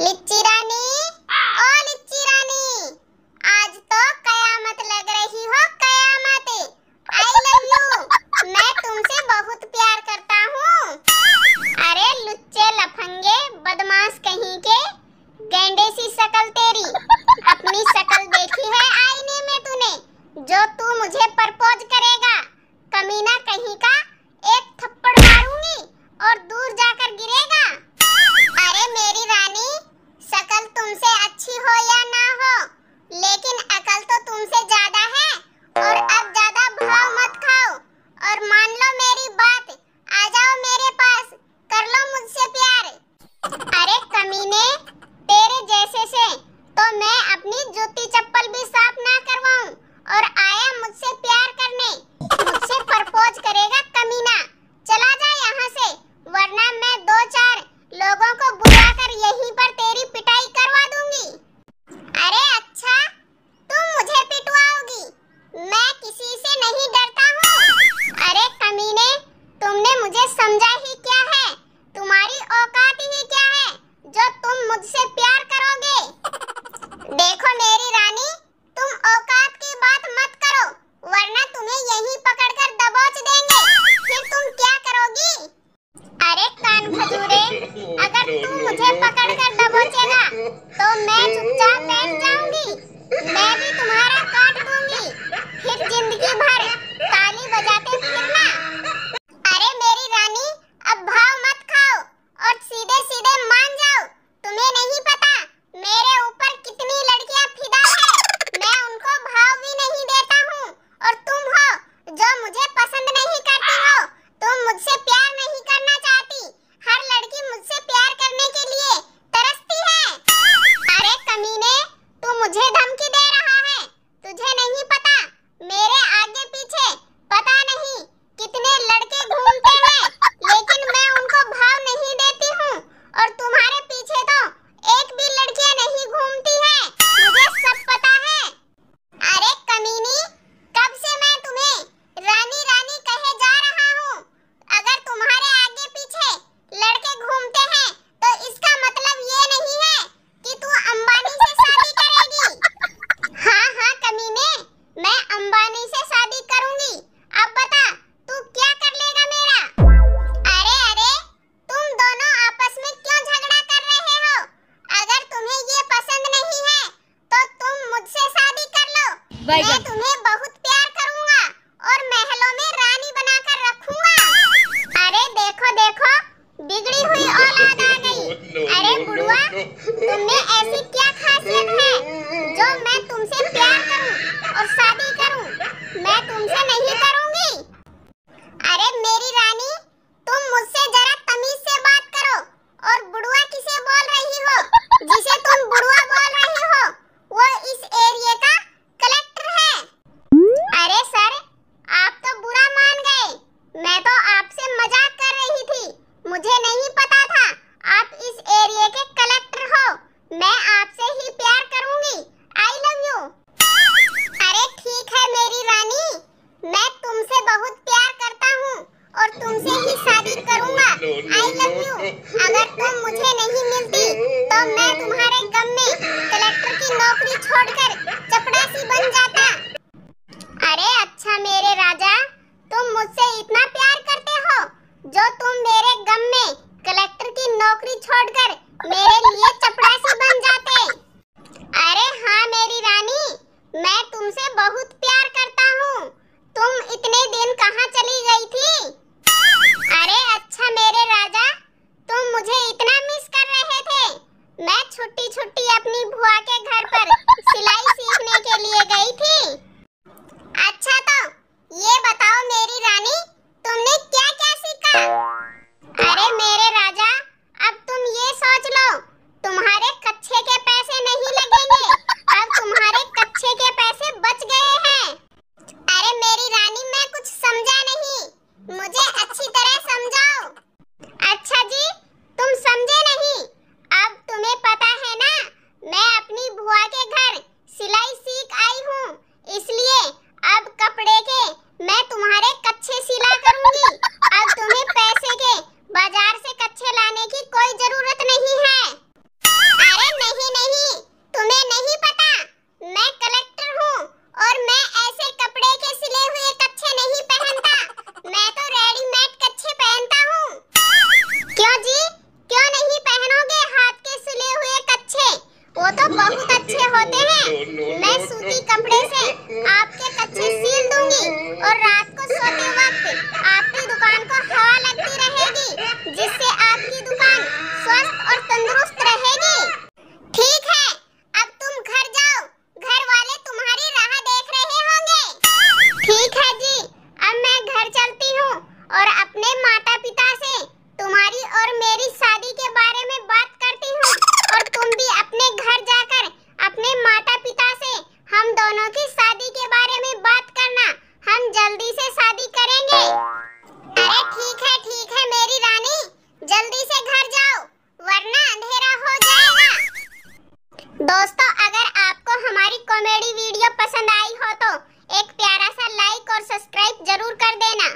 लिच्ची रानी, ओ लिच्ची रानी, आज तो कयामत लग रही हो, कयामत। आई लव यू, मैं तुमसे बहुत प्यार करता हूँ। अरे लुच्चे लफंगे बदमाश कहीं के, गेंडे सी शक्ल तेरी। अपनी शक्ल देखी है आईने में तूने, जो तू मुझे प्रपोज करेगा? कमीना कहीं का, एक थप्पड़ मारूंगी और दूर जाकर गिरेगा। अरे मेरी रानी, शक्ल तुमसे अच्छी हो या ना हो, लेकिन अकल तो तुमसे ज्यादा है। और अब ज्यादा भाव मत खाओ और मान लो मेरी बात। आ जाओ मेरे पास, कर लो मुझसे प्यार। अरे कमीने, तेरे जैसे से तो मैं अपनी जूती चप्पल भी साफ ना करवाऊं और आया मुझसे प्यार करने। मुझसे प्रपोज करेगा कमीना? चला जा यहाँ से, वरना मैं 2-4 लोगों को बुलाकर यहीं पर तेरी पिटाई करवा दूंगी। अरे अच्छा, तुम मुझे पिटवाओगी? मैं किसी से नहीं डरता हूँ। अरे कमीने, तुमने मुझे समझा ही क्या है? तुम्हारी औकात ही क्या है जो तुम मुझसे प्यार करोगे? देखो मेरी रानी, तुम औकात की बात मत करो, वरना तुम्हें यहीं पकड़कर दबोच देंगे। फिर तुम क्या करोगी? अरे कान खजूरे, अगर तू मुझे पकड़कर दबोचेगा तो मैं चुपचाप बैठ जाऊंगी। मैं भी तुम्हारा काट दूंगी, फिर जिंदगी भर ताली बजाते फिरना। अरे मेरी रानी, अब भाव मत खाओ और सीधे सीधे मान जाओ। तुम्हें नहीं पता मेरे ऊपर कितनी लड़कियां फिदा है। मैं उनको भाव भी नहीं देता हूँ, और तुम हो जो मुझे पसंद नहीं करती हो। तुम मुझसे प्यार नहीं करना चाहती, हर लड़की मुझसे प्यार करने के लिए तरसती है। अरे कमीने, तू मुझे धमकी दे रहा है? तुझे नहीं पता मेरे आगे पीछे पता नहीं कितने लड़के घूमते हैं, लेकिन मैं उनको भाव नहीं देती हूँ। और तुम्हारे पीछे तो एक भी लड़कियां नहीं घूमती है, मुझे सब पता है। अरे कमीनी, कब से मैं तुम्हें रानी रानी कहे जा रहा हूँ? अगर तुम्हारे आगे पीछे लड़के घूमते हैं तो इसका मतलब ये नहीं है कि तू अंबानी से शादी करेगी। हाँ हाँ कमीने, मैं अंबानी से शादी करूंगी। अब बता, तू क्या कर लेगा मेरा? अरे अरे, तुम दोनों आपस में क्यों झगड़ा कर रहे हो? अगर तुम्हें ये पसंद नहीं है तो तुम मुझसे शादी कर लो। मैं तुम्हें बहुत प्यार करूंगा और महलों में रानी बनाकर रखूंगा। अरे देखो देखो, बिगड़ी हुई औलाद आ गई। अरे बुढ़वा, तुमने ऐसी क्या खासियत है जो मैं तुमसे प्यार करूं और शादी करूं? मैं तुमसे नहीं करूंगी। अरे मेरी रानी, तुम मुझसे जरा तमीज से बात करो। और बुढ़वा किसे बोल रही हो? जिसे तुम बुढ़वा बोल रही हो वो इस एरिया का कलेक्टर है। अरे सर, आप तो बुरा मान गए। मैं तो आपसे मजाक कर रही थी, मुझे नहीं पता था आप इस एरिया के कलेक्टर हो। मैं आपसे और रात को सोते वक्त आपकी दुकान को हवा लगती रहेगी, जिससे आपकी दुकान स्वस्थ और तंदुरुस्त रहेगी। ठीक है, अब तुम घर जाओ, घर वाले तुम्हारी राह देख रहे होंगे। ठीक है जी, अब मैं घर चलती हूँ और अपने माता पिता से तुम्हारी और मेरी शादी के बारे में बात करती हूँ, और तुम भी अपने घर जाकर अपने माता पिता से हम दोनों की शादी के बारे में बात करना। हम जल्दी से शादी करेंगे। अरे ठीक है मेरी रानी, जल्दी से घर जाओ वरना अंधेरा हो जाएगा। दोस्तों, अगर आपको हमारी कॉमेडी वीडियो पसंद आई हो तो एक प्यारा सा लाइक और सब्सक्राइब जरूर कर देना।